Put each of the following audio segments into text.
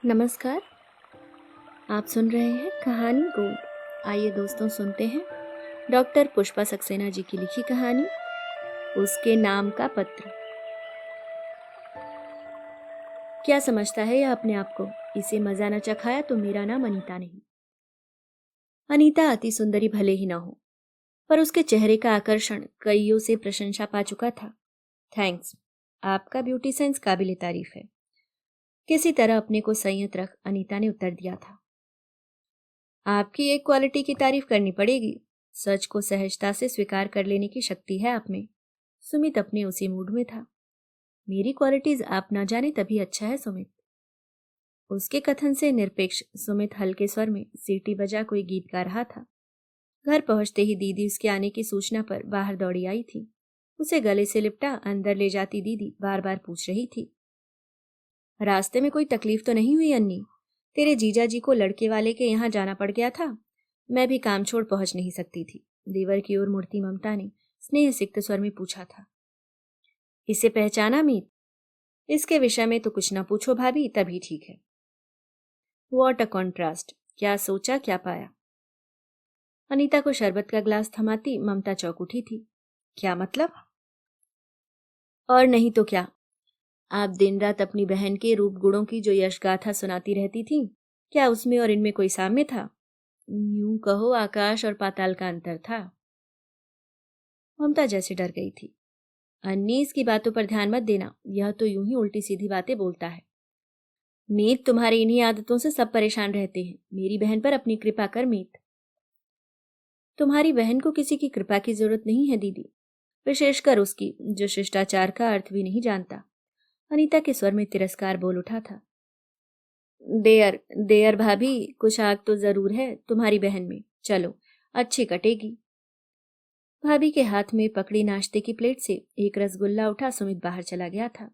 नमस्कार। आप सुन रहे हैं कहानी गोल्ड। आइए दोस्तों सुनते हैं डॉक्टर पुष्पा सक्सेना जी की लिखी कहानी उसके नाम का पत्र। क्या समझता है यह अपने आप को? इसे मजा न चखाया तो मेरा नाम अनीता नहीं। अनीता अति सुंदरी भले ही न हो, पर उसके चेहरे का आकर्षण कईयों से प्रशंसा पा चुका था। थैंक्स, आपका ब्यूटी सेंस काबिले तारीफ है। किसी तरह अपने को संयत रख अनीता ने उत्तर दिया था। आपकी एक क्वालिटी की तारीफ करनी पड़ेगी। सच को सहजता से स्वीकार कर लेने की शक्ति है आप में। सुमित अपने उसी मूड में था। मेरी क्वालिटीज आप ना जाने तभी अच्छा है सुमित। उसके कथन से निरपेक्ष सुमित हल्के स्वर में सीटी बजा कोई गीत गा रहा था। घर पहुंचते ही दीदी उसके आने की सूचना पर बाहर दौड़ी आई थी। उसे गले से लिपटा अंदर ले जाती दीदी बार बार पूछ रही थी, रास्ते में कोई तकलीफ तो नहीं हुई अन्नी? तेरे जीजा जी को लड़के वाले के यहाँ जाना पड़ गया था। मैं भी काम छोड़ पहुंच नहीं सकती थी। देवर की ओर मुड़ती ममता ने स्नेह सिक्त स्वर में पूछा था। इसे पहचाना मीत? इसके विषय में तो कुछ न पूछो भाभी, तभी ठीक है। What a contrast! क्या सोचा क्या पाया। अनीता को शरबत का ग्लास थमाती ममता चौंक उठी थी। क्या मतलब? और नहीं तो क्या। आप दिन रात अपनी बहन के रूप गुणों की जो यशगाथा सुनाती रहती थी, क्या उसमें और इनमें कोई साम्य था? यूं कहो आकाश और पाताल का अंतर था। ममता जैसे डर गई थी। अन्नी, इसकी बातों पर ध्यान मत देना, यह तो यूं ही उल्टी सीधी बातें बोलता है। मीत, तुम्हारी इन्हीं आदतों से सब परेशान रहते हैं। मेरी बहन पर अपनी कृपा कर मीत। तुम्हारी बहन को किसी की कृपा की जरूरत नहीं है दीदी, विशेषकर उसकी जो शिष्टाचार का अर्थ भी नहीं जानता। अनीता के स्वर में तिरस्कार बोल उठा था। देयर देयर भाभी, कुछ आग तो जरूर है तुम्हारी बहन में। चलो, अच्छी कटेगी। भाभी के हाथ में पकड़ी नाश्ते की प्लेट से एक रसगुल्ला उठा सुमित बाहर चला गया था।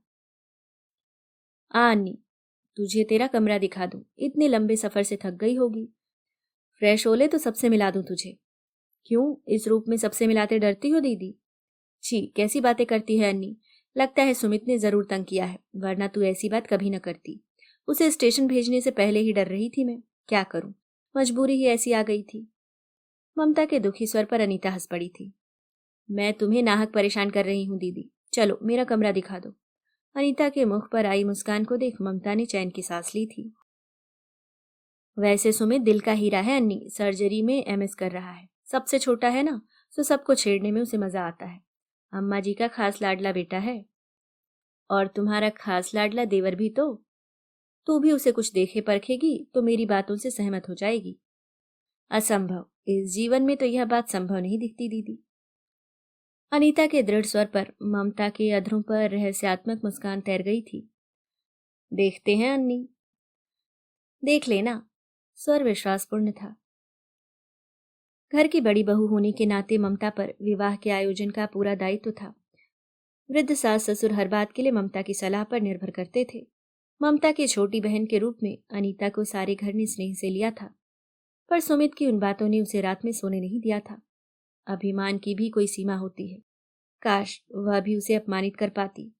अन्नी, तुझे तेरा कमरा दिखा दूं, इतने लंबे सफर से थक गई होगी। फ्रेश हो ले तो सबसे मिला दूं तुझे। क्यों, इस रूप में सबसे मिलाते डरती हो दीदी? छी, कैसी बातें करती है अन्नी। लगता है सुमित ने जरूर तंग किया है, वरना तू ऐसी बात कभी न करती। उसे स्टेशन भेजने से पहले ही डर रही थी मैं। क्या करूं, मजबूरी ही ऐसी आ गई थी। ममता के दुखी स्वर पर अनीता हंस पड़ी थी। मैं तुम्हें नाहक परेशान कर रही हूँ दीदी, चलो मेरा कमरा दिखा दो। अनीता के मुख पर आई मुस्कान को देख ममता ने चैन की सांस ली थी। वैसे सुमित दिल का हीरा है अन्नी, सर्जरी में एमएस कर रहा है। सबसे छोटा है ना, तो सबको छेड़ने में उसे मजा आता है। अम्मा जी का खास लाडला बेटा है। और तुम्हारा खास लाडला देवर भी तो। तू भी उसे कुछ देखे परखेगी तो मेरी बातों से सहमत हो जाएगी। असंभव, इस जीवन में तो यह बात संभव नहीं दिखती दीदी। अनीता के दृढ़ स्वर पर ममता के अधरों पर रहस्यात्मक मुस्कान तैर गई थी। देखते हैं अन्नी। देख लेना। स्वर विश्वासपूर्ण था। घर की बड़ी बहू होने के नाते ममता पर विवाह के आयोजन का पूरा दायित्व था। वृद्ध सास ससुर हर बात के लिए ममता की सलाह पर निर्भर करते थे। ममता की छोटी बहन के रूप में अनीता को सारे घर ने स्नेह से लिया था, पर सुमित की उन बातों ने उसे रात में सोने नहीं दिया था। अभिमान की भी कोई सीमा होती है। काश वह भी उसे अपमानित कर पाती।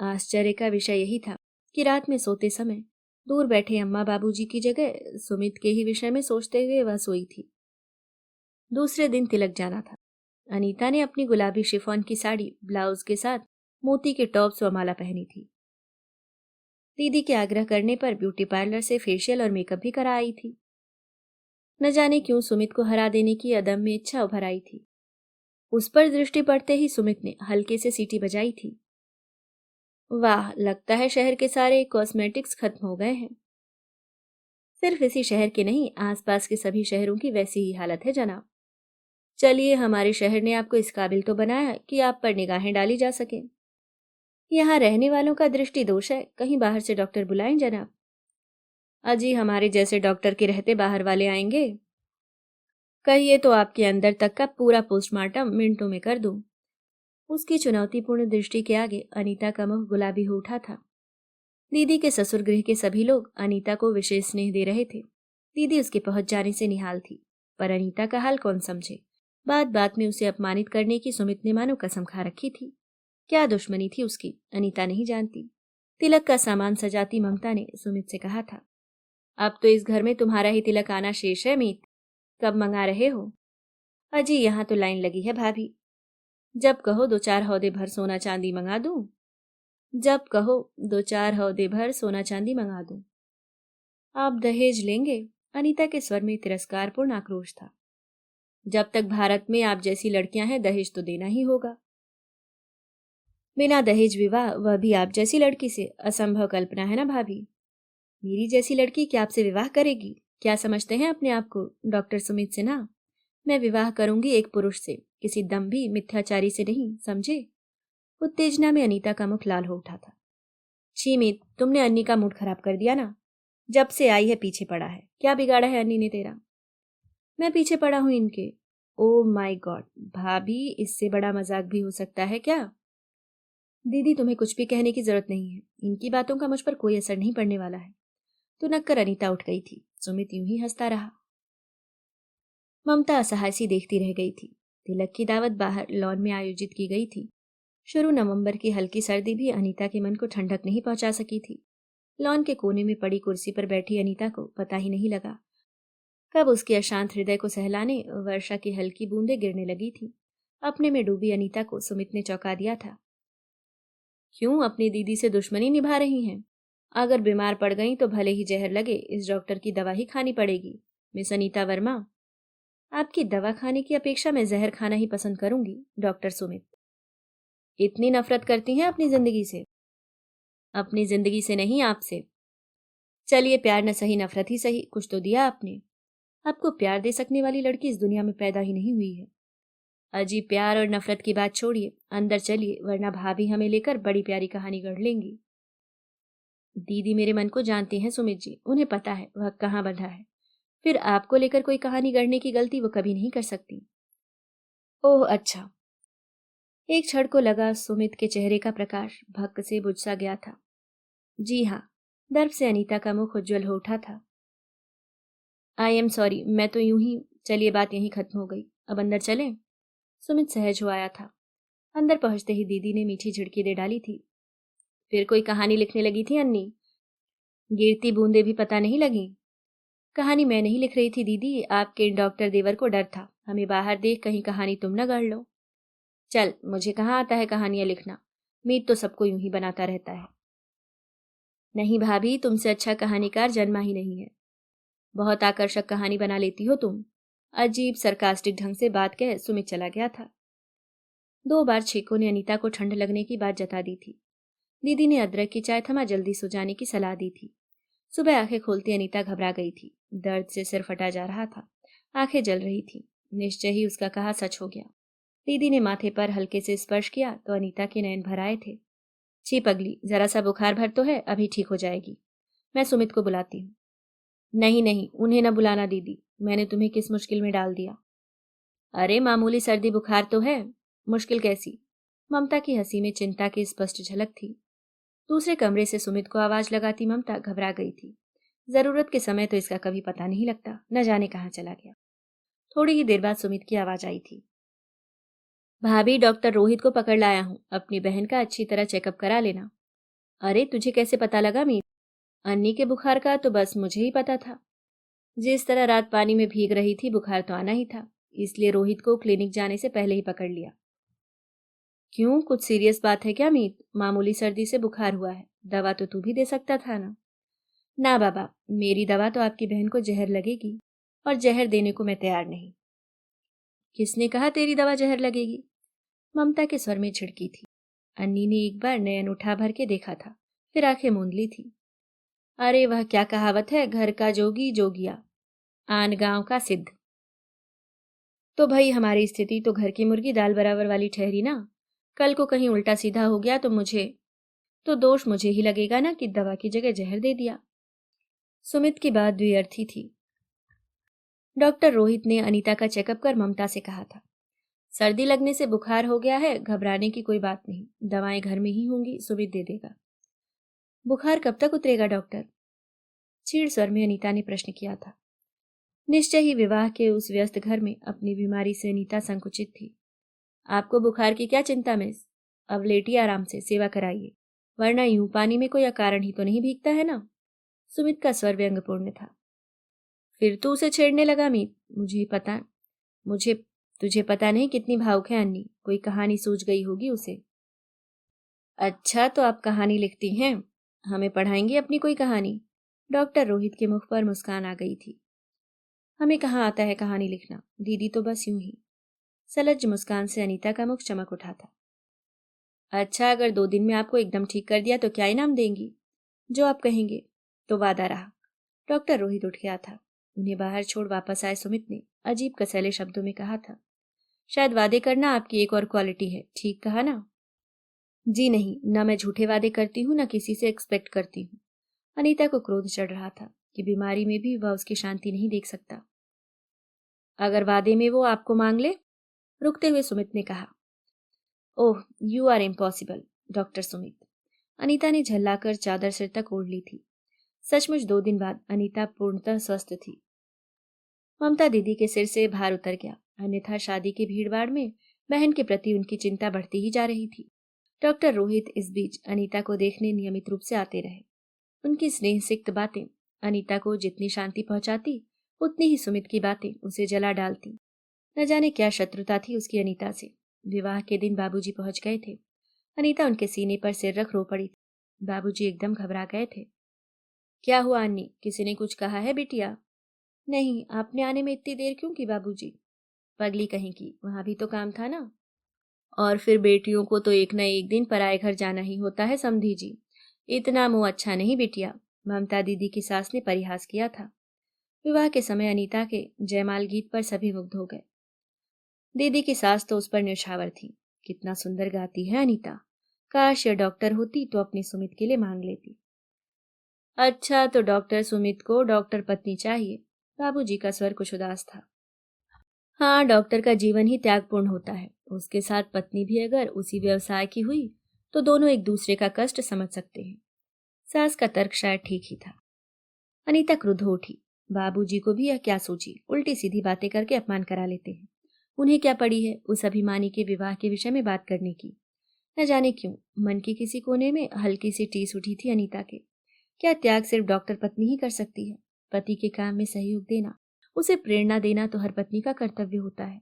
आश्चर्य का विषय यही था कि रात में सोते समय दूर बैठे अम्मा बाबूजी की जगह सुमित के ही विषय में सोचते हुए वह सोई थी। दूसरे दिन तिलक जाना था। अनीता ने अपनी गुलाबी शिफॉन की साड़ी ब्लाउज के साथ मोती के टॉप्स व माला पहनी थी। दीदी के आग्रह करने पर ब्यूटी पार्लर से फेशियल और मेकअप भी करा आई थी। न जाने क्यों सुमित को हरा देने की अदम्य इच्छा उभर आई थी। उस पर दृष्टि पड़ते ही सुमित ने हल्के से सीटी बजाई थी। वाह, लगता है शहर के सारे कॉस्मेटिक्स खत्म हो गए हैं। सिर्फ इसी शहर के नहीं, आसपास के सभी शहरों की वैसी ही हालत है जनाब। चलिए, हमारे शहर ने आपको इस काबिल तो बनाया कि आप पर निगाहें डाली जा सके। यहाँ रहने वालों का दृष्टि दोष है, कहीं बाहर से डॉक्टर बुलाएं जनाब। अजी, हमारे जैसे डॉक्टर के रहते बाहर वाले आएंगे? कहिए तो आपके अंदर तक का पूरा पोस्टमार्टम मिनटों में कर दूं। उसकी चुनौतीपूर्ण दृष्टि के आगे अनीता का मुख गुलाबी हो उठा था। दीदी के ससुर गृह के सभी लोग अनीता को विशेष स्नेह दे रहे थे। दीदी उसके पहुंच जाने से निहाल थी, पर अनीता का हाल कौन समझे। बात बात में उसे अपमानित करने की सुमित ने मानो कसम खा रखी थी। क्या दुश्मनी थी उसकी, अनीता नहीं जानती। तिलक का सामान सजाती ममता ने सुमित से कहा था, अब तो इस घर में तुम्हारा ही तिलक आना शेष है मीत। कब मंगा रहे हो? अजी यहाँ तो लाइन लगी है भाभी। जब कहो 2-4 हौदे भर सोना चांदी मंगा दूं। जब कहो 2-4 हौदे भर सोना चांदी मंगा दूं। आप दहेज लेंगे? अनीता के स्वर में तिरस्कारपूर्ण आक्रोश था। जब तक भारत में आप जैसी लड़कियां हैं दहेज तो देना ही होगा। बिना दहेज विवाह, वह भी आप जैसी लड़की से, असंभव कल्पना है ना भाभी। मेरी जैसी लड़की क्या आपसे विवाह करेगी? क्या समझते हैं अपने आप को? डॉक्टर सुमित से ना। मैं विवाह करूंगी एक पुरुष से, किसी दम्भी मिथ्याचारी से नहीं, समझे? उत्तेजना में अनीता का मुख लाल हो उठा था। छी मीत, तुमने अन्नी का मूड खराब कर दिया ना। जब से आई है पीछे पड़ा है। क्या बिगाड़ा है अन्नी ने तेरा? मैं पीछे पड़ा हूं इनके? ओ माय गॉड भाभी, इससे बड़ा मजाक भी हो सकता है क्या? दीदी तुम्हें कुछ भी कहने की जरूरत नहीं है, इनकी बातों का मुझ पर कोई असर नहीं पड़ने वाला है। तो नक्कर अनीता उठ गई थी। सुमित यूं ही हंसता रहा। ममता असहाय सी देखती रह गई थी। तिलक की दावत बाहर लॉन में आयोजित की गई थी। शुरू नवंबर की हल्की सर्दी भी अनीता के मन को ठंडक नहीं पहुंचा सकी थी। लॉन के कोने में पड़ी कुर्सी पर बैठी अनीता को पता ही नहीं लगा कब उसके अशांत हृदय को सहलाने वर्षा की हल्की बूंदें गिरने लगी थी। अपने में डूबी अनीता को सुमित ने चौंका दिया था। क्यों अपनी दीदी से दुश्मनी निभा रही हैं? अगर बीमार पड़ गई तो भले ही जहर लगे, इस डॉक्टर की दवा ही खानी पड़ेगी। मिस अनीता वर्मा, आपकी दवा खाने की अपेक्षा मैं जहर खाना ही पसंद करूंगी। डॉक्टर सुमित, इतनी नफरत करती हैं अपनी जिंदगी से? अपनी जिंदगी से नहीं, आपसे। चलिए प्यार न सही नफरत ही सही, कुछ तो दिया आपने। आपको प्यार दे सकने वाली लड़की इस दुनिया में पैदा ही नहीं हुई है। अजी प्यार और नफरत की बात छोड़िए, अंदर चलिए, वरना भाभी हमें लेकर बड़ी प्यारी कहानी गढ़ लेंगी। दीदी मेरे मन को जानती हैं सुमित जी, उन्हें पता है वह कहाँ बंधा है। फिर आपको लेकर कोई कहानी गढ़ने की गलती वो कभी नहीं कर सकती। ओह अच्छा। एक क्षण को लगा सुमित के चेहरे का प्रकाश भक्क से बुझ सा गया था। जी हाँ, दर्प से अनीता का मुख उज्जवल हो उठा था। आई एम सॉरी, मैं तो यूं ही। चलिए बात यहीं खत्म हो गई, अब अंदर चलें? सुमित सहज हो आया था। अंदर पहुंचते ही दीदी ने मीठी झिड़की दे डाली थी। फिर कोई कहानी लिखने लगी थी अन्नी? गिरती बूंदे भी पता नहीं लगी। कहानी मैं नहीं लिख रही थी दीदी, आपके डॉक्टर देवर को डर था हमें बाहर देख कहीं कहानी तुम न गढ़ लो। चल, मुझे कहाँ आता है कहानियां लिखना। मीत तो सबको यूं ही बनाता रहता है। नहीं भाभी, तुमसे अच्छा कहानीकार जन्मा ही नहीं है। बहुत आकर्षक कहानी बना लेती हो तुम। अजीब सरकास्टिक ढंग से बात कह सुमित चला गया था। 2 बार छीकों ने अनीता को ठंड लगने की बात जता दी थी। दीदी ने अदरक की चाय थमा जल्दी सो जाने की सलाह दी थी। सुबह आंखें खोलती अनीता घबरा गई थी। दर्द से सिर फटा जा रहा था, आंखें जल रही थी। निश्चय ही उसका कहा सच हो गया। दीदी ने माथे पर हल्के से स्पर्श किया तो अनीता के नयन भर आए थे। छी पगली, जरा सा बुखार भर तो है, अभी ठीक हो जाएगी। मैं सुमित को बुलाती हूँ। नहीं नहीं, उन्हें न बुलाना दीदी, मैंने तुम्हें किस मुश्किल में डाल दिया? अरे मामूली सर्दी बुखार तो है, मुश्किल कैसी? ममता की हंसी में चिंता की स्पष्ट झलक थी। दूसरे कमरे से सुमित को आवाज लगाती ममता घबरा गई थी। जरूरत के समय तो इसका कभी पता नहीं लगता, न जाने कहाँ चला गया। थोड़ी ही देर बाद सुमित की आवाज आई थी। भाभी, डॉक्टर रोहित को पकड़ लाया हूँ, अपनी बहन का अच्छी तरह चेकअप करा लेना। अरे तुझे कैसे पता लगा मीत? अन्नी के बुखार का तो बस मुझे ही पता था। जिस तरह रात पानी में भीग रही थी, बुखार तो आना ही था, इसलिए रोहित को क्लिनिक जाने से पहले ही पकड़ लिया। क्यों, कुछ सीरियस बात है क्या मीत? मामूली सर्दी से बुखार हुआ है, दवा तो तू भी दे सकता था ना। ना बाबा, मेरी दवा तो आपकी बहन को जहर लगेगी, और जहर देने को मैं तैयार नहीं। किसने कहा तेरी दवा जहर लगेगी? ममता के स्वर में झिड़की थी। अन्नी ने एक बार नयन उठा भर के देखा था, फिर आंखें मूंद ली थी। अरे वह क्या कहावत है, घर का जोगी जोगिया, आन गांव का सिद्ध। तो भाई हमारी स्थिति तो घर की मुर्गी दाल बराबर वाली ठहरी ना। कल को कहीं उल्टा सीधा हो गया तो दोष मुझे ही लगेगा ना कि दवा की जगह जहर दे दिया। सुमित की बात द्व्यर्थी थी। डॉक्टर रोहित ने अनीता का चेकअप कर ममता से कहा था, सर्दी लगने से बुखार हो गया है, घबराने की कोई बात नहीं, दवाएं घर में ही होंगी, सुमित दे देगा। बुखार कब तक उतरेगा डॉक्टर? चीड़ स्वर में अनीता ने प्रश्न किया था। निश्चय ही विवाह के उस व्यस्त घर में अपनी बीमारी से अनीता संकुचित थी। आपको बुखार की क्या चिंता मिस? अब लेटिए आराम से, सेवा कराइए, वरना यूं पानी में कोई अकारण ही तो नहीं भीगता है ना। सुमित का स्वर व्यंग्यपूर्ण था। फिर तू उसे छेड़ने लगा मीत। मुझे तुझे पता नहीं कितनी भावुक है अन्नी, कोई कहानी सूझ गई होगी उसे। अच्छा, तो आप कहानी लिखती हैं? हमें पढ़ाएंगी अपनी कोई कहानी? डॉक्टर रोहित के मुख पर मुस्कान आ गई थी। हमें कहाँ आता है कहानी लिखना, दीदी तो बस यूं ही। सलज्ज मुस्कान से अनीता का मुख चमक उठा था। अच्छा, अगर 2 दिन में आपको एकदम ठीक कर दिया तो क्या इनाम देंगी? जो आप कहेंगे। तो वादा रहा। डॉक्टर रोहित उठ गया था। उन्हें बाहर छोड़ वापस आए सुमित ने अजीब कसैले शब्दों में कहा था, शायद वादे करना आपकी एक और क्वालिटी है, ठीक कहा ना? जी नहीं, न मैं झूठे वादे करती हूँ, न किसी से एक्सपेक्ट करती हूँ। अनीता को क्रोध चढ़ रहा था कि बीमारी में भी वह उसकी शांति नहीं देख सकता। अगर वादे में वो आपको मांग ले? रुकते हुए सुमित ने कहा। Oh, you are impossible doctor Sumit. Anita ने झल्लाकर चादर सिर तक ओढ़ ली थी। सचमुच 2 दिन बाद अनीता पूर्णतः स्वस्थ थी। ममता दीदी के सिर से भार उतर गया, अन्यथा शादी की भीड़भाड़ में बहन के प्रति उनकी चिंता बढ़ती ही जा रही थी। डॉक्टर रोहित इस बीच अनीता को देखने नियमित रूप से आते रहे। उनकी स्नेहसिक्त बातें अनीता को जितनी शांति पहुंचाती, उतनी ही सुमित की बातें उसे जला डालती। न जाने क्या शत्रुता थी उसकी अनीता से। विवाह के दिन बाबूजी पहुंच गए थे। अनीता उनके सीने पर सिर रख रो पड़ी थी। बाबूजी एकदम घबरा गए थे। क्या हुआ अन्नी, किसी ने कुछ कहा है बिटिया? नहीं, आपने आने में इतनी देर क्यों की बाबूजी? पगली कहीं की, वहां भी तो काम था ना। और फिर बेटियों को तो एक न एक दिन पराए घर जाना ही होता है समधी जी। इतना मुंह अच्छा नहीं बिटिया, ममता दीदी की सास ने परिहास किया था। विवाह के समय अनीता के जयमाल गीत पर सभी मुग्ध हो गए। दीदी की सास तो उस पर न्यौछावर थी। कितना सुंदर गाती है अनीता, काश यह डॉक्टर होती तो अपनी सुमित के लिए मांग लेती। अच्छा, तो डॉक्टर सुमित को डॉक्टर पत्नी चाहिए? बाबूजी का स्वर कुछ उदास था। हाँ, डॉक्टर का जीवन ही त्यागपूर्ण होता है। उसके साथ पत्नी भी अगर उसी व्यवसाय की हुई तो दोनों एक दूसरे का कष्ट समझ सकते हैं। सास का तर्क शायद ठीक ही था। अनीता क्रुद्ध हो उठी। बाबूजी को भी यह क्या सोची, उल्टी सीधी बातें करके अपमान करा लेते हैं। उन्हें क्या पड़ी है उस अभिमानी के विवाह के विषय में बात करने की। न जाने क्यों मन के किसी कोने में हल्की सी टीस उठी थी अनीता के। क्या त्याग सिर्फ डॉक्टर पत्नी ही कर सकती है? पति के काम में सहयोग देना, उसे प्रेरणा देना तो हर पत्नी का कर्तव्य होता है।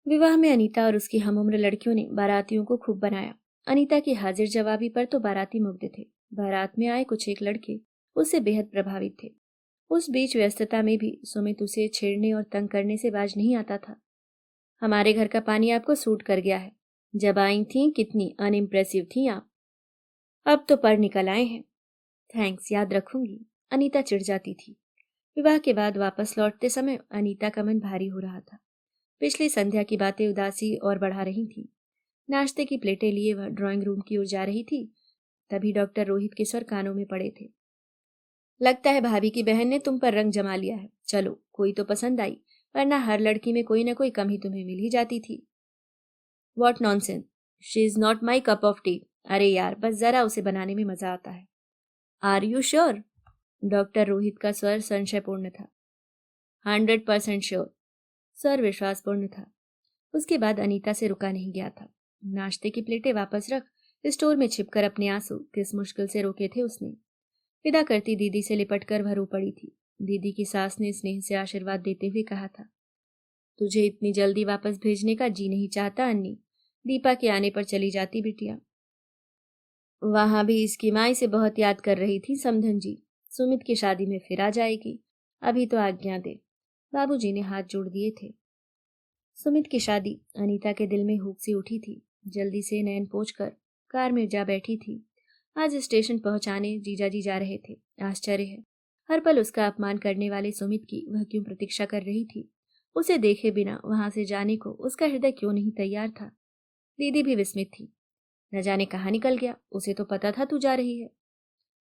विवाह में अनीता और उसकी हमउम्र लड़कियों ने बारातियों को खूब बनाया। अनीता की हाजिर जवाबी पर तो बाराती मुग्ध थे। बारात में आए कुछ एक लड़के उससे बेहद प्रभावित थे। उस बीच व्यस्तता में भी सुमित उसे छेड़ने और तंग करने से बाज नहीं आता था। हमारे घर का पानी आपको सूट कर गया है। जब आई थी कितनी अनइम्प्रेसिव थी आप, अब तो पर निकल आए हैं। थैंक्स, याद रखूंगी। अनीता चिढ़ जाती थी। विवाह के बाद वापस लौटते समय अनीता का मन भारी हो रहा था। पिछली संध्या की बातें उदासी और बढ़ा रही थी। नाश्ते की प्लेटें लिए वह ड्राइंग रूम की ओर जा रही थी, तभी डॉक्टर रोहित के स्वर कानों में पड़े थे। लगता है भाभी की बहन ने तुम पर रंग जमा लिया है। चलो, कोई तो पसंद आई, वरना हर लड़की में कोई न कोई कमी तुम्हें मिल ही जाती थी। What nonsense, she is not my cup of T. अरे यार, बस जरा उसे बनाने में मजा आता है। Are you sure? Doctor Rohit का स्वर संशयपूर्ण था। 100% श्योर। स्वर विश्वासपूर्ण था। उसके बाद अनीता से रुका नहीं गया था। नाश्ते की प्लेटें वापस रख स्टोर में छिपकर अपने आंसू किस मुश्किल से रोके थे उसने। विदा करती दीदी से लिपट कर वह रो पड़ी थी। दीदी की सास ने स्नेह से आशीर्वाद देते हुए कहा था, तुझे इतनी जल्दी वापस भेजने का जी नहीं चाहता अन्नी। दीपा के आने पर चली जाती बिटिया। वहां भी इसकी माँ इसे बहुत याद कर रही थी समधन जी। सुमित की शादी में फिर आ जाएगी। अभी तो आज्ञा दे। बाबूजी ने हाथ जोड़ दिए थे। सुमित की शादी अनीता के दिल में हुक सी उठी थी। जल्दी से नैन पोंछकर कार में जा बैठी थी। आज स्टेशन पहुंचाने जीजाजी जा रहे थे। आश्चर्य है, हर पल उसका अपमान करने वाले सुमित की वह क्यों प्रतीक्षा कर रही थी? उसे देखे बिना वहां से जाने को उसका हृदय क्यों नहीं तैयार था? दीदी भी विस्मित थी। न जाने कहाँ निकल गया, उसे तो पता था तू जा रही है।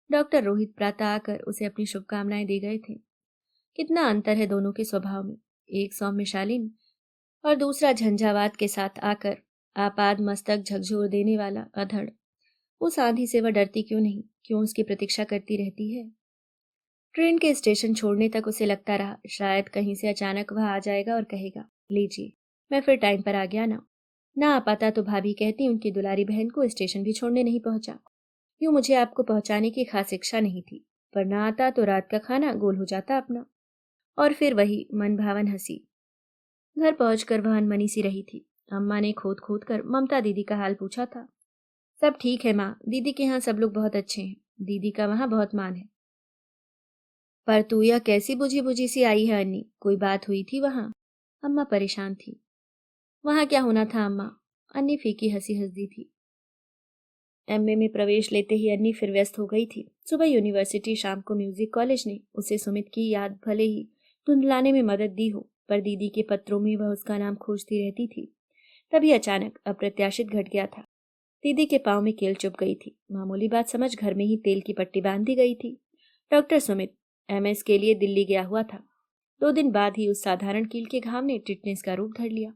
डॉक्टर रोहित प्रातः आकर उसे अपनी शुभकामनाएं दे गए थे। कितना अंतर है दोनों के स्वभाव में। एक सौम्य शालीन और दूसरा झंझावात के साथ आकर आपाद मस्तक झकझोर देने वाला अधड़। उस आंधी से वह डरती क्यों नहीं, क्यों उसकी प्रतीक्षा करती रहती है? ट्रेन के स्टेशन छोड़ने तक उसे लगता रहा शायद कहीं से अचानक वह आ जाएगा और कहेगा, लीजिए, मैं फिर टाइम पर आ गया ना। ना आ पाता तो भाभी कहती उनकी दुलारी बहन को स्टेशन भी छोड़ने नहीं पहुंचा। यूं मुझे आपको पहुंचाने की खास इच्छा नहीं थी, पर ना आता तो रात का खाना गोल हो जाता अपना। और फिर वही मनभावन हंसी। घर पहुंचकर वह अनमनी सी रही थी। अम्मा ने खोद खोद कर ममता दीदी का हाल पूछा था। सब ठीक है माँ, दीदी के यहाँ सब लोग बहुत अच्छे हैं। दीदी का वहाँ बहुत मान है। पर तू यह कैसी बुझी बुझी सी आई है अन्नी, कोई बात हुई थी वहाँ? अम्मा परेशान थी। वहाँ क्या होना था अम्मा? अन्नी फीकी हंसी हंस दी थी। एमए में प्रवेश लेते ही अन्नी फिर व्यस्त हो गई थी। सुबह यूनिवर्सिटी, शाम को म्यूजिक कॉलेज ने उसे सुमित की याद भले ही धुंधलाने में मदद दी हो, पर दीदी के पत्रों में वह उसका नाम खोजती रहती थी। तभी अचानक अप्रत्याशित घट गया था। दीदी के पाँव में कील चुभ गई थी। मामूली बात समझ घर में ही तेल की पट्टी बांध दी गई थी। डॉक्टर सुमित एमएस के लिए दिल्ली गया हुआ था। 2 दिन बाद ही उस साधारण कील के घाव ने टिटनेस का रूप धर लिया।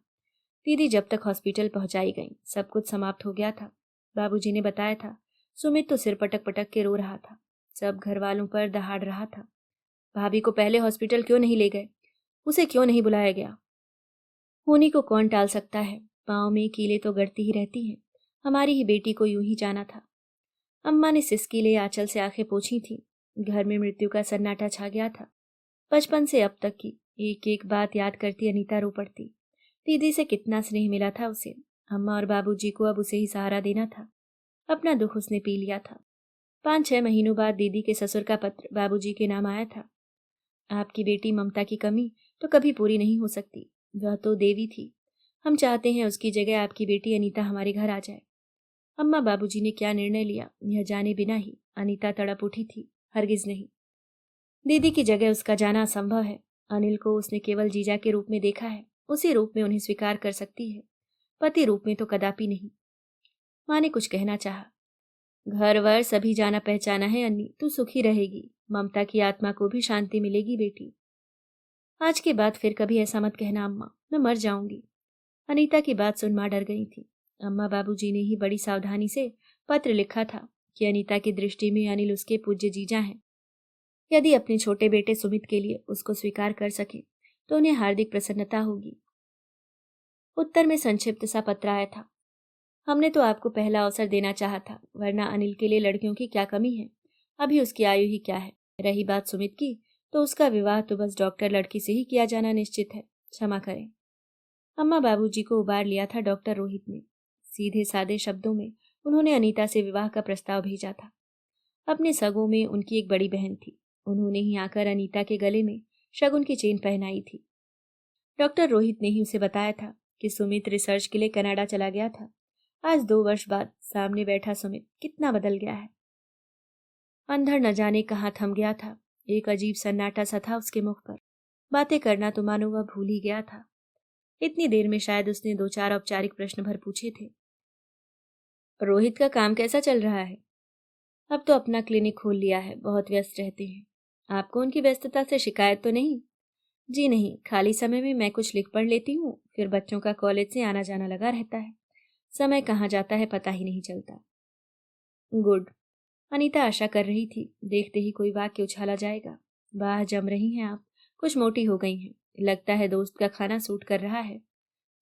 दीदी जब तक हॉस्पिटल पहुंचाई गई, सब कुछ समाप्त हो गया था। बाबूजी ने बताया था। सुमित तो सिर पटक पटक के रो रहा था। सब घर वालों पर दहाड़ रहा था। भाभी को पहले हॉस्पिटल क्यों नहीं ले गए? उसे क्यों नहीं बुलाया गया? होनी को कौन टाल सकता है? पाँव में कीलें तो गड़ती ही रहती हैं। हमारी ही बेटी को यूं ही जाना था। अम्मा ने सिसकीले आंचल से आंखें पोंछी थीं। घर में मृत्यु का सन्नाटा छा गया था। बचपन से अब तक की एक एक बात याद करती अनीता रो पड़ती। दीदी से कितना स्नेह मिला था उसे। अम्मा और बाबूजी को अब उसे ही सहारा देना था। अपना दुख उसने पी लिया था। 5-6 महीनों बाद दीदी के ससुर का पत्र बाबूजी के नाम आया था। आपकी बेटी ममता की कमी तो कभी पूरी नहीं हो सकती। वह तो देवी थी। हम चाहते हैं उसकी जगह आपकी बेटी अनीता हमारे घर आ जाए। अम्मा बाबूजी ने क्या निर्णय लिया यह जाने बिना ही अनीता तड़प उठी थी। हरगिज नहीं। दीदी की जगह उसका जाना असंभव है। अनिल को उसने केवल जीजा के रूप में देखा है। उसी रूप में उन्हें स्वीकार कर सकती है, पति रूप में तो कदापि नहीं। माँ ने कुछ कहना चाहा। घर वर सभी जाना पहचाना है अन्नी, तू सुखी रहेगी। ममता की आत्मा को भी शांति मिलेगी बेटी। आज के बाद फिर कभी ऐसा मत कहना अम्मा, मैं मर जाऊंगी। अनीता की बात सुन माँ डर गई थी। अम्मा बाबूजी ने ही बड़ी सावधानी से पत्र लिखा था कि अनीता की दृष्टि में अनिल उसके पूज्य जीजा हैं। यदि अपने छोटे बेटे सुमित के लिए उसको स्वीकार कर सके तो उन्हें हार्दिक प्रसन्नता होगी। उत्तर में संक्षिप्त सा पत्र आया था। हमने तो आपको पहला अवसर देना चाहा था, वरना अनिल के लिए लड़कियों की क्या कमी है। अभी उसकी आयु ही क्या है। रही बात सुमित की, तो उसका विवाह तो बस डॉक्टर लड़की से ही किया जाना निश्चित है। क्षमा करें। अम्मा बाबूजी को उबार लिया था डॉक्टर रोहित ने। सीधे सादे शब्दों में उन्होंने अनीता से विवाह का प्रस्ताव भेजा था। अपने सगों में उनकी एक बड़ी बहन थी। उन्होंने ही आकर अनीता के गले में शगुन की चेन पहनाई थी। डॉक्टर रोहित ने ही उसे बताया था कि सुमित रिसर्च के लिए कनाडा चला गया था। आज 2 वर्ष बाद सामने बैठा सुमित कितना बदल गया है। अंधड़ न जाने कहाँ थम गया था। एक अजीब सन्नाटा सा था उसके मुख पर। बातें करना तो मानो वह भूल ही गया था। इतनी देर में शायद उसने 2-4 औपचारिक प्रश्न भर पूछे थे। रोहित का काम कैसा चल रहा है? अब तो अपना क्लिनिक खोल लिया है, बहुत व्यस्त रहते हैं। आपको उनकी व्यस्तता से शिकायत तो नहीं? जी नहीं, खाली समय में मैं कुछ लिख पढ़ लेती हूँ, फिर बच्चों का कॉलेज से आना जाना लगा रहता है। समय कहाँ जाता है पता ही नहीं चलता। गुड। अनीता आशा कर रही थी देखते ही कोई वाक्य उछाला जाएगा। वाह, जम रही हैं आप, कुछ मोटी हो गई हैं। लगता है दोस्त का खाना सूट कर रहा है।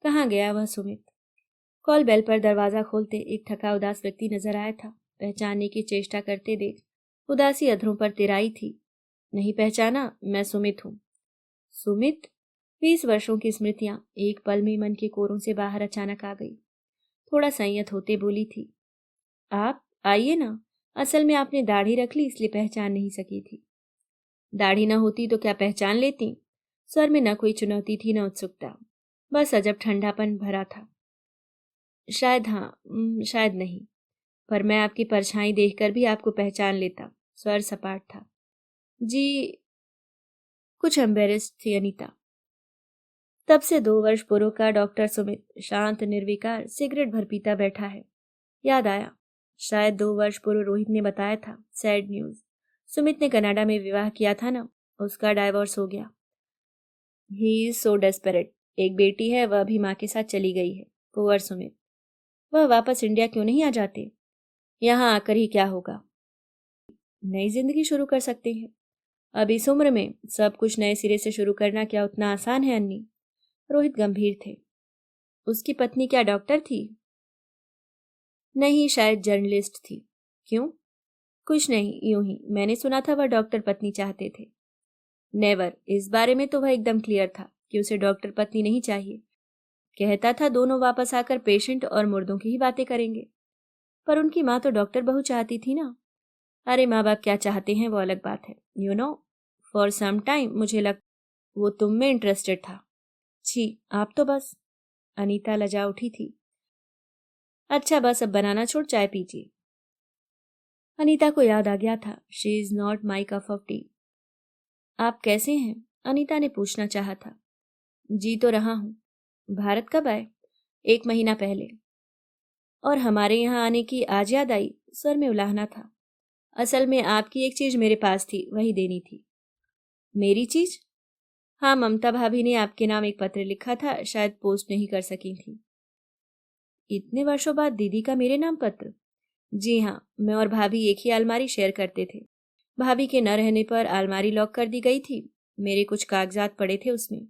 कहाँ गया वह सुमित? कॉल बेल पर दरवाजा खोलते एक थका उदास व्यक्ति नजर आया था। पहचानने की चेष्टा करते देख उदासी अधरों पर तिराई थी। नहीं पहचाना? मैं सुमित हूँ। सुमित? 20 वर्षों की स्मृतियां एक पल में मन के कोरों से बाहर अचानक आ गई। थोड़ा संयत होते बोली थी। आप आइए ना। असल में आपने दाढ़ी रख ली इसलिए पहचान नहीं सकी थी। दाढ़ी न होती तो क्या पहचान लेती? स्वर में न कोई चुनौती थी न उत्सुकता, बस अजब ठंडापन भरा था। शायद हाँ, शायद नहीं, पर मैं आपकी परछाई देखकर भी आपको पहचान लेता। स्वर सपाट था। जी। कुछ एम्बेरेस्ड थी अनीता। तब से 2 वर्ष पूर्व का डॉक्टर सुमित शांत निर्विकार सिगरेट भर पीता बैठा है। याद आया, शायद 2 वर्ष पूर्व रोहित ने बताया था। Sad news. सुमित ने कनाडा में विवाह किया था ना, उसका डाइवोर्स हो गया। He is so desperate. एक बेटी है, वह भी माँ के साथ चली गई है। पुअर सुमित। वह वापस इंडिया क्यों नहीं आ जाते? यहाँ आकर ही क्या होगा? नई जिंदगी शुरू कर सकते हैं। अब इस उम्र में सब कुछ नए सिरे से शुरू करना क्या उतना आसान है अन्नी? रोहित गंभीर थे। उसकी पत्नी क्या डॉक्टर थी? नहीं, शायद जर्नलिस्ट थी। क्यों? कुछ नहीं, यूं ही मैंने सुना था वह डॉक्टर पत्नी चाहते थे। नेवर, इस बारे में तो वह एकदम क्लियर था कि उसे डॉक्टर पत्नी नहीं चाहिए। कहता था दोनों वापस आकर पेशेंट और मुर्दों की ही बातें करेंगे। पर उनकी माँ तो डॉक्टर बहू चाहती थी ना। अरे माँ बाप क्या चाहते हैं वो अलग बात है। You know, for some time मुझे लग वो तुम में इंटरेस्टेड था। छी, आप तो बस। अनीता लजा उठी थी। अच्छा बस अब बनाना छोड़ चाय पीजिए। अनीता को याद आ गया था, she is not my cup of T. आप कैसे हैं? अनीता ने पूछना चाहा था। जी तो रहा हूं। भारत कब आए? 1 महीना पहले। और हमारे यहाँ आने की आज याद आई? स्वर में उलाहना था। असल में आपकी एक चीज मेरे पास थी, वही देनी थी। मेरी चीज? हाँ, ममता भाभी ने आपके नाम एक पत्र लिखा था, शायद पोस्ट नहीं कर सकी थी। इतने वर्षों बाद दीदी का मेरे नाम पत्र? जी हाँ, मैं और भाभी एक ही अलमारी शेयर करते थे। भाभी के न रहने पर अलमारी लॉक कर दी गई थी। मेरे कुछ कागजात पड़े थे उसमें।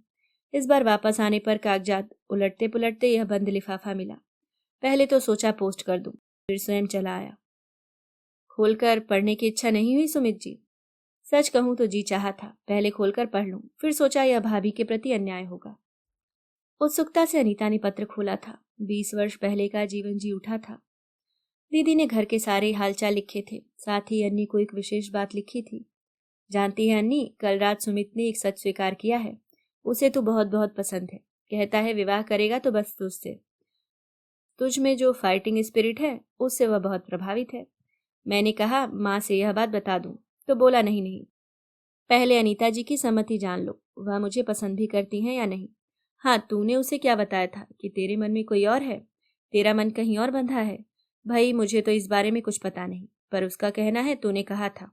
इस बार वापस आने पर कागजात उलटते पुलटते यह बंद लिफाफा मिला। पहले तो सोचा पोस्ट कर दूं, फिर स्वयं चला आया। खोलकर पढ़ने की इच्छा नहीं हुई सुमित जी? सच कहूं तो जी चाहा था पहले खोलकर पढ़ लूं, फिर सोचा यह भाभी के प्रति अन्याय होगा। उत्सुकता से अनीता ने पत्र खोला था। 20 वर्ष पहले का जीवन जी उठा था। दीदी ने घर के सारे हालचाल लिखे थे, साथ ही अन्नी को एक विशेष बात लिखी थी। जानती है अन्नी, कल रात सुमित ने एक सच स्वीकार किया है। उसे तो बहुत बहुत पसंद है। कहता है विवाह करेगा तो बस तुझसे। तुझ में जो फाइटिंग स्पिरिट है उससे वह बहुत प्रभावित है। मैंने कहा माँ से यह बात बता दूं, तो बोला नहीं नहीं, पहले अनीता जी की सम्मति जान लो, वह मुझे पसंद भी करती हैं या नहीं। हाँ, तूने उसे क्या बताया था कि तेरे मन में कोई और है? तेरा मन कहीं और बंधा है? भाई मुझे तो इस बारे में कुछ पता नहीं, पर उसका कहना है तूने कहा था।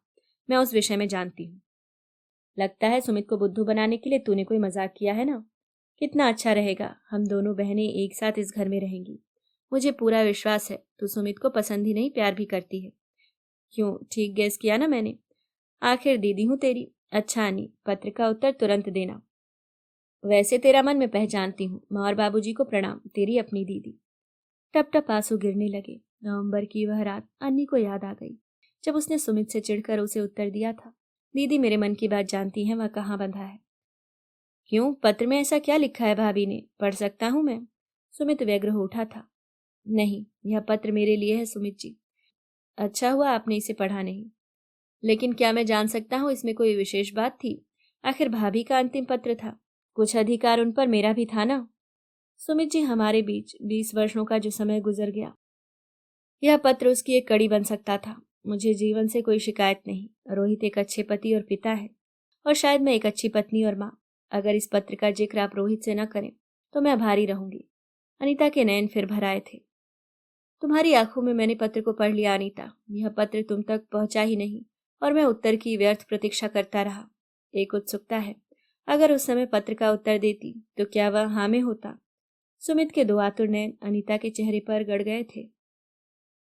मैं उस विषय में जानती हूँ। लगता है सुमित को बुद्धू बनाने के लिए तूने कोई मजाक किया है ना। कितना अच्छा रहेगा, हम दोनों बहनें एक साथ इस घर में रहेंगी। मुझे पूरा विश्वास है तू सुमित को पसंद ही नहीं प्यार भी करती है। क्यों, ठीक गेस किया ना मैंने? आखिर दीदी हूं तेरी। अच्छा अनी, पत्र का उत्तर तुरंत देना। वैसे तेरा मन मैं पहचानती हूँ। माँ और बाबूजी को प्रणाम, तेरी अपनी दीदी। टप टप आंसू गिरने लगे। नवंबर की वह रात अन्नी को याद आ गई जब उसने सुमित से चिढ़कर उसे उत्तर दिया था, दीदी मेरे मन की बात जानती हैं, वह कहाँ बंधा है। क्यों, पत्र में ऐसा क्या लिखा है भाभी ने? पढ़ सकता हूँ मैं? सुमित व्यग्र हो उठा था। नहीं, यह पत्र मेरे लिए है सुमित जी। अच्छा हुआ आपने इसे पढ़ा नहीं। लेकिन क्या मैं जान सकता हूँ इसमें कोई विशेष बात थी? आखिर भाभी का अंतिम पत्र था, कुछ अधिकार उन पर मेरा भी था ना। सुमित जी, हमारे बीच 20 वर्षों का जो समय गुजर गया, यह पत्र उसकी एक कड़ी बन सकता था। मुझे जीवन से कोई शिकायत नहीं। रोहित एक अच्छे पति और पिता है, और शायद मैं एक अच्छी पत्नी और माँ। अगर इस पत्र का जिक्र आप रोहित से न करें तो मैं आभारी रहूंगी। अनीता के नयन फिर भर आए थे। तुम्हारी आंखों में मैंने पत्र को पढ़ लिया अनीता। यह पत्र तुम तक पहुंचा ही नहीं, और मैं उत्तर की व्यर्थ प्रतीक्षा करता रहा। एक उत्सुकता है, अगर उस समय पत्र का उत्तर देती तो क्या वह हाँ में होता? सुमित के दो आतुर नयन अनीता के चेहरे पर गड़ गए थे।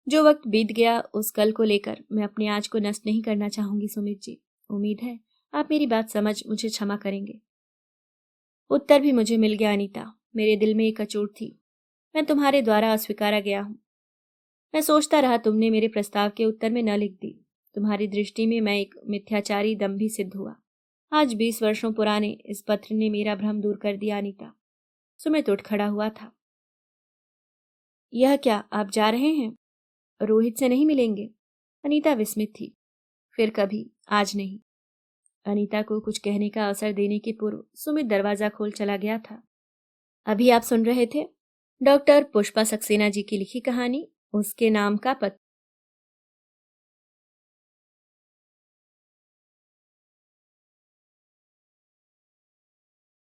जो वक्त बीत गया उस कल को लेकर मैं अपने आज को नष्ट नहीं करना चाहूंगी सुमित जी। उम्मीद है आप मेरी बात समझ मुझे क्षमा करेंगे। उत्तर भी मुझे मिल गया अनीता। मेरे दिल में एक अचूट थी, मैं तुम्हारे द्वारा अस्वीकारा गया हूँ। मैं सोचता रहा तुमने मेरे प्रस्ताव के उत्तर में न लिख दी। तुम्हारी दृष्टि में मैं एक मिथ्याचारी दंभी सिद्ध हुआ। आज 20 वर्षों पुराने इस पत्र ने मेरा भ्रम दूर कर दिया अनीता। सुमित उठ खड़ा हुआ था। यह क्या, आप जा रहे हैं? रोहित से नहीं मिलेंगे? अनीता विस्मित थी। फिर कभी, आज नहीं। अनीता को कुछ कहने का अवसर देने के पूर्व सुमित दरवाजा खोल चला गया था। अभी आप सुन रहे थे डॉक्टर पुष्पा सक्सेना जी की लिखी कहानी उसके नाम का पत्र।